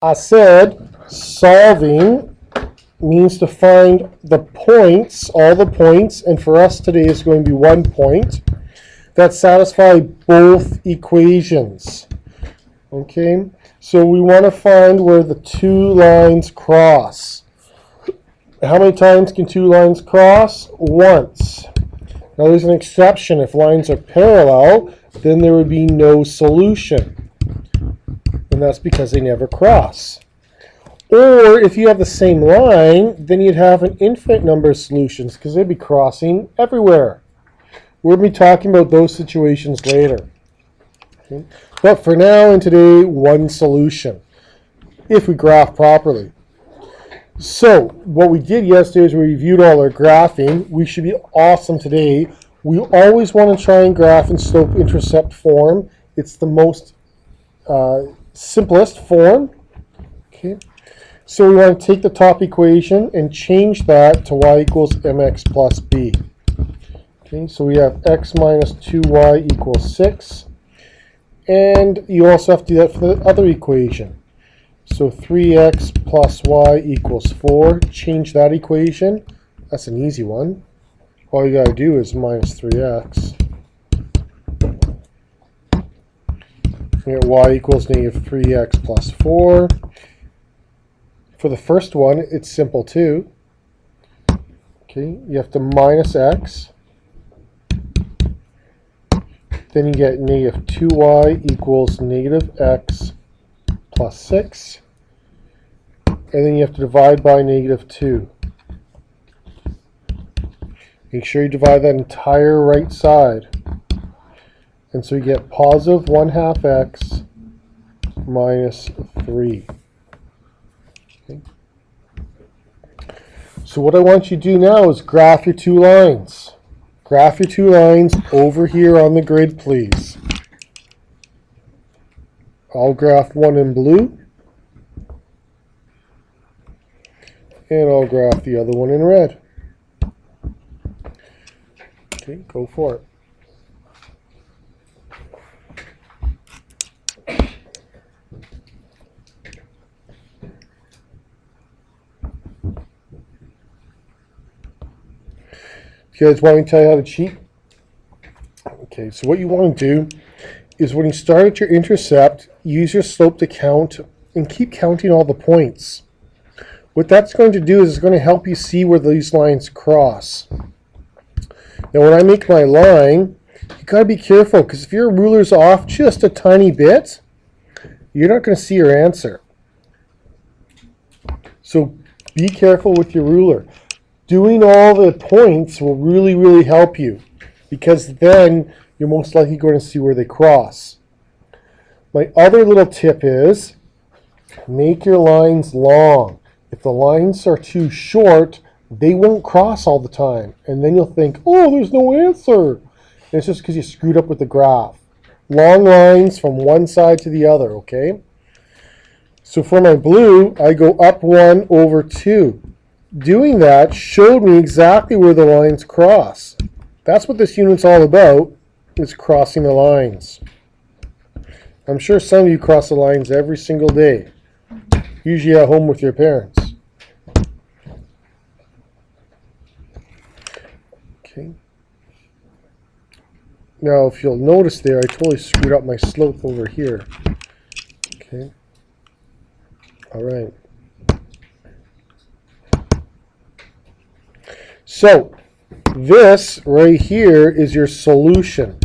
I said solving means to find the points, all the points, and for us today is going to be 1 point that satisfy both equations. Okay, so we want to find where the two lines cross. How many times can two lines cross? Once. Now there's an exception. If lines are parallel, then there would be no solution. And that's because they never cross. Or if you have the same line, then you'd have an infinite number of solutions because they'd be crossing everywhere. We'll be talking about those situations later. Okay. But for now and today, one solution, if we graph properly. So what we did yesterday is we reviewed all our graphing. We should be awesome today. We always want to try and graph in slope-intercept form. It's the most simplest form. Okay. So we want to take the top equation and change that to y equals mx plus b. Okay, so we have x minus 2y equals 6. And you also have to do that for the other equation. So 3x plus y equals 4. Change that equation. That's an easy one. All you got to do is minus 3x. You get y equals negative 3x plus 4. For the first one, it's simple too. Okay, you have to minus x. Then you get negative 2y equals negative x plus 6. And then you have to divide by negative 2. Make sure you divide that entire right side. And so you get positive 1/2 x minus 3. Okay. So what I want you to do now is graph your two lines. Graph your two lines over here on the grid, please. I'll graph one in blue. And I'll graph the other one in red. Okay, go for it. You guys want me to tell you how to cheat? Okay, so what you want to do is when you start at your intercept, use your slope to count and keep counting all the points. What that's going to do is it's going to help you see where these lines cross. Now when I make my line, you got to be careful because if your ruler's off just a tiny bit, you're not going to see your answer. So be careful with your ruler. Doing all the points will really, really help you because then you're most likely going to see where they cross. My other little tip is make your lines long. If the lines are too short, they won't cross all the time. And then you'll think, oh, there's no answer. And it's just because you screwed up with the graph. Long lines from one side to the other, okay? So for my blue, I go up 1 over 2. Doing that showed me exactly where the lines cross. That's what this unit's all about, is crossing the lines. I'm sure some of you cross the lines every single day, usually at home with your parents. Okay. Now, if you'll notice there, I totally screwed up my slope over here. Okay. All right. So, this right here is your solution.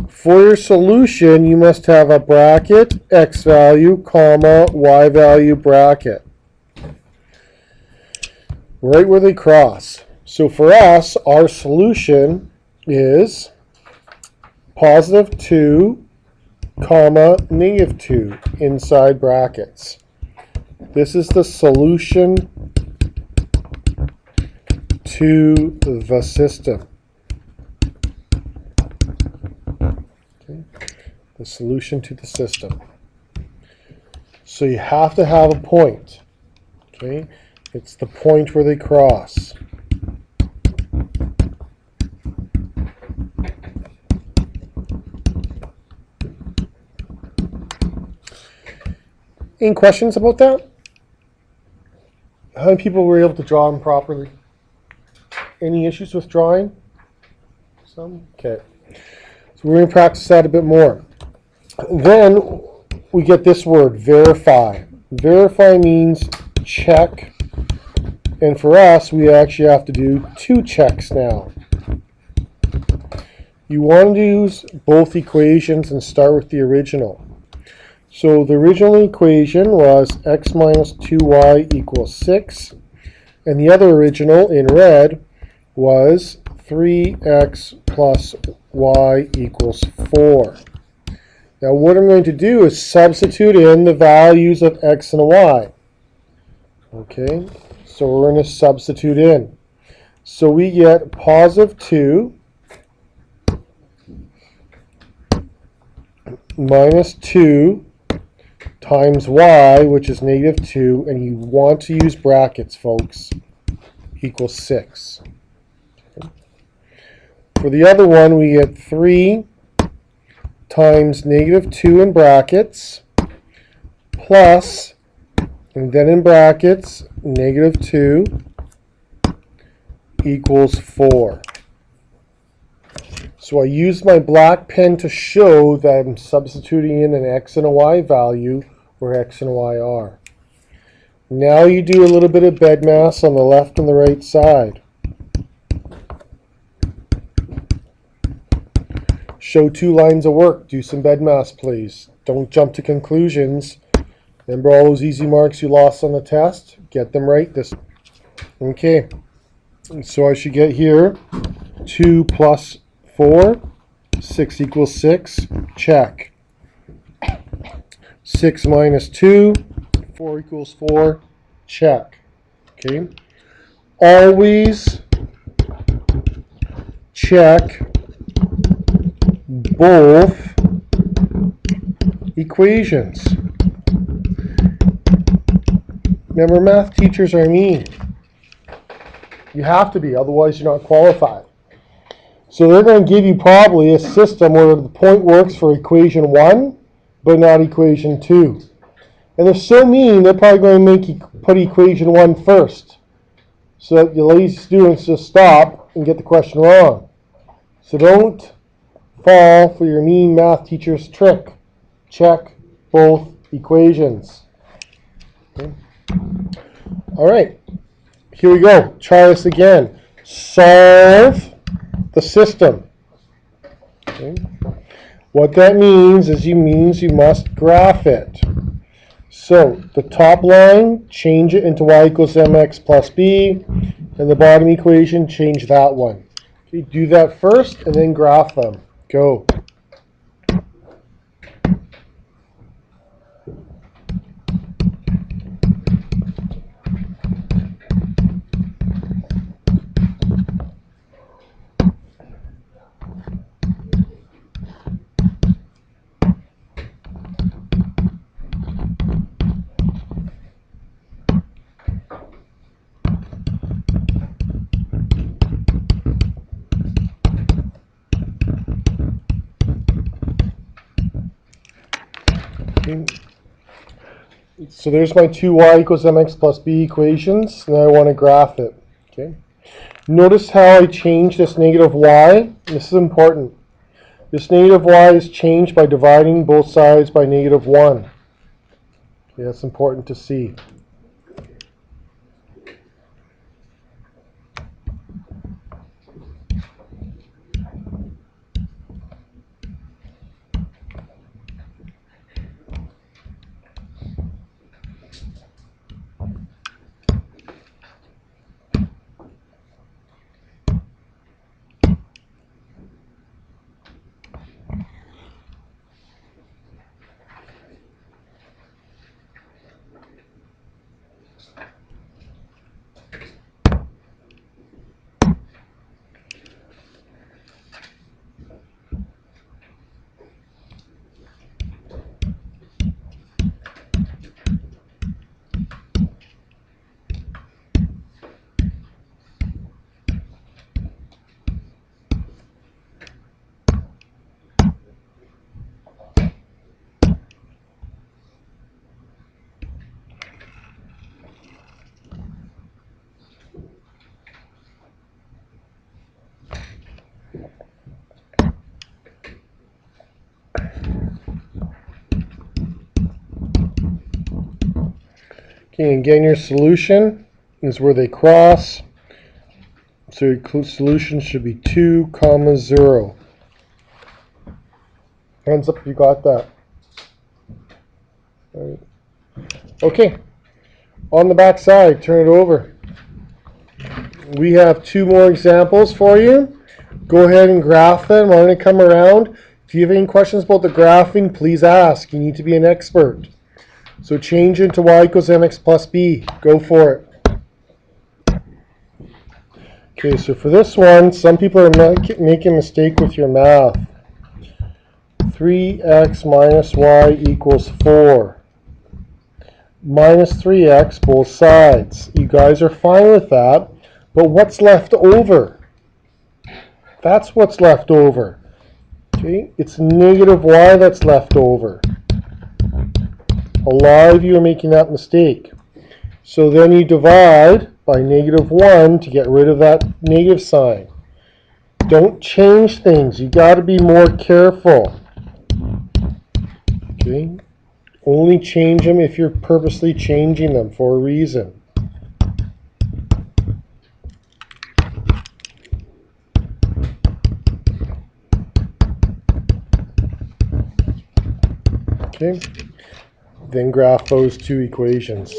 For your solution, you must have a bracket, x value, comma, y value bracket. Right where they cross. So for us, our solution is positive 2, comma, negative 2 inside brackets. This is the solution to the system. Okay. The solution to the system. So you have to have a point. Okay, it's the point where they cross. Any questions about that? How many people were able to draw them properly? Any issues with drawing? Some? Okay. So we're going to practice that a bit more. Then we get this word, verify. Verify means check. And for us, we actually have to do 2 checks now. You want to use both equations and start with the original. So the original equation was x minus 2y equals 6. And the other original in red was 3x plus y equals 4. Now what I'm going to do is substitute in the values of x and y. Okay, so we're going to substitute in. So we get positive 2 minus 2 times y, which is negative 2, and you want to use brackets, folks, equals 6. Okay. For the other one, we get 3 times negative 2 in brackets, plus, and then in brackets, negative 2 equals 4. So I use my black pen to show that I'm substituting in an x and a y value where x and y are. Now you do a little bit of bed mass on the left and the right side. Show 2 lines of work. Do some bed mass, please. Don't jump to conclusions. Remember all those easy marks you lost on the test? Get them right this. Okay. So I should get here 2 plus 4, 6 equals 6, check. 6 minus 2, 4 equals 4, check. Okay. Always check both equations. Remember, math teachers are mean. You have to be, otherwise you're not qualified. So they're going to give you probably a system where the point works for equation 1, but not equation 2. And they're so mean, they're probably going to make you put equation 1 first, so that the lazy students just stop and get the question wrong. So don't fall for your mean math teacher's trick. Check both equations. Okay. All right, here we go. Try this again. Solve the system. Okay. What that means is you must graph it. So the top line, change it into y equals mx plus b, and the bottom equation, change that one. Okay, do that first and then graph them. Go. Okay. So there's my 2y equals mx plus b equations. Now I want to graph it. Okay. Notice how I change this negative y. This is important. This negative y is changed by dividing both sides by negative 1. Okay, that's important to see. Okay, and again, your solution is where they cross. So your solution should be 2, 0. Hands up if you got that. All right. Okay, on the back side, turn it over. We have 2 more examples for you. Go ahead and graph them. I'm going to come around. If you have any questions about the graphing, please ask. You need to be an expert. So change into y equals mx plus b. Go for it. Okay, so for this one, some people are making a mistake with your math. 3x minus y equals 4. Minus 3x both sides. You guys are fine with that, but what's left over? That's what's left over. Okay, it's negative y that's left over. A lot of you are making that mistake. So then you divide by negative 1 to get rid of that negative sign. Don't change things. You got to be more careful. Okay? Only change them if you're purposely changing them for a reason. Okay? Then graph those 2 equations.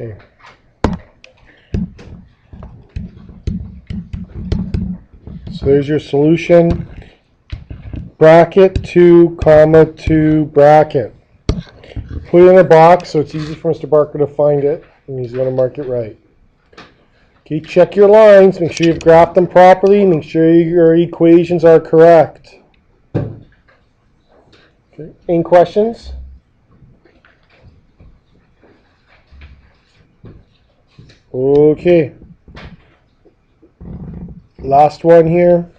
Okay. So there's your solution. Bracket 2, comma 2, bracket. Put it in a box so it's easy for Mr. Barker to find it, and he's going to mark it right. Okay, check your lines. Make sure you've graphed them properly. Make sure your equations are correct. Okay. Any questions? Okay. Last one here.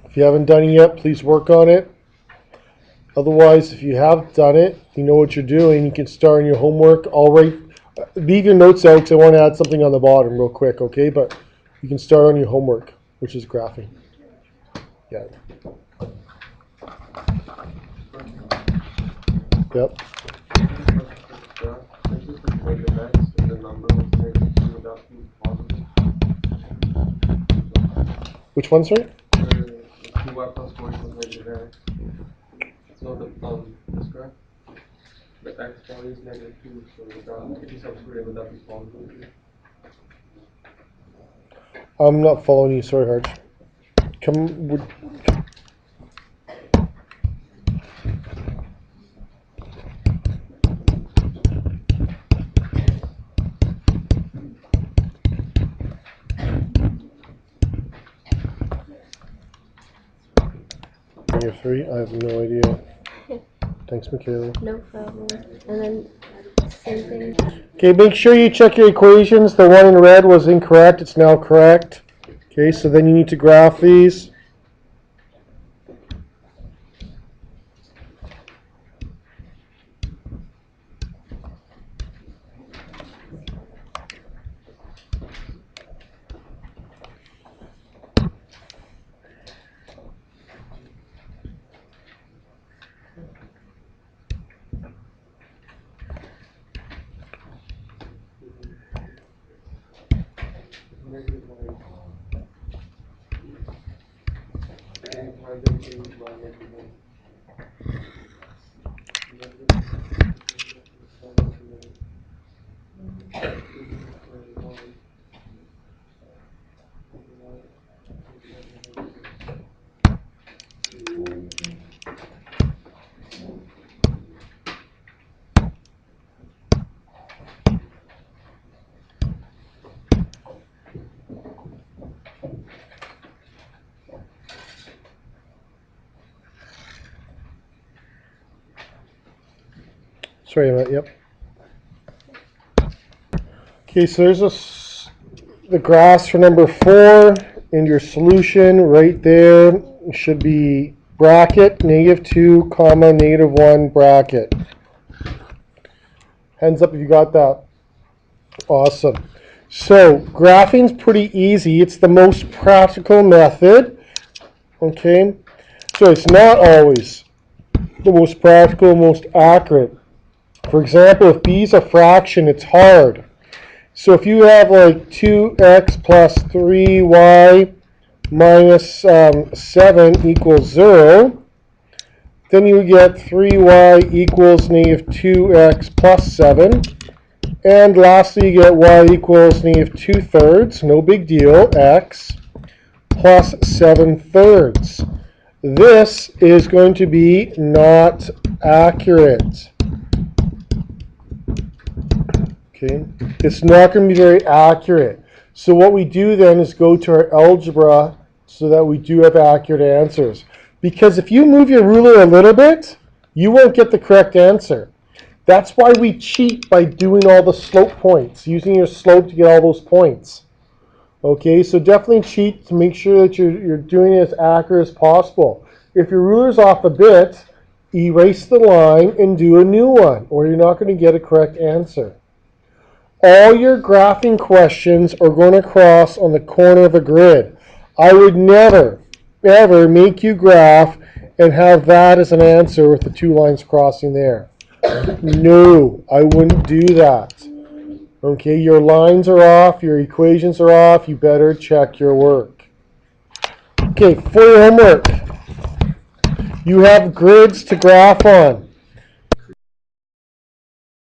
If you haven't done it yet, please work on it. Otherwise, if you have done it, you know what you're doing, you can start on your homework. Leave your notes out because I want to add something on the bottom real quick, okay? But you can start on your homework, which is graphing. Yeah. Yep. Which one, sorry? So this graph, the x value is -2, so if you substitute, would that be possible? I'm not following you, sorry, Harge. You're 3? I have no idea. Thanks, Michaela. No problem. And then same thing. Okay, make sure you check your equations. The one in red was incorrect. It's now correct. Okay, so then you need to graph these. Sorry about yep. Okay, so there's the graphs for number 4 in your solution right there. It should be bracket -2 comma -1 bracket. Hands up if you got that. Awesome. So graphing's pretty easy. It's the most practical method. Okay, so it's not always the most practical, most accurate. For example, if b is a fraction, it's hard. So if you have like 2x plus 3y minus 7 equals 0, then you get 3y equals -2x plus 7. And lastly, you get y equals -2/3, no big deal, x, plus 7/3. This is going to be not accurate. Okay, it's not going to be very accurate. So what we do then is go to our algebra so that we do have accurate answers. Because if you move your ruler a little bit, you won't get the correct answer. That's why we cheat by doing all the slope points, using your slope to get all those points. Okay, so definitely cheat to make sure that you're doing it as accurate as possible. If your ruler's off a bit, erase the line and do a new one, or you're not going to get a correct answer. All your graphing questions are going to cross on the corner of a grid. I would never, ever make you graph and have that as an answer with the 2 lines crossing there. No, I wouldn't do that. Okay, your lines are off, your equations are off, you better check your work. Okay, for your homework, you have grids to graph on.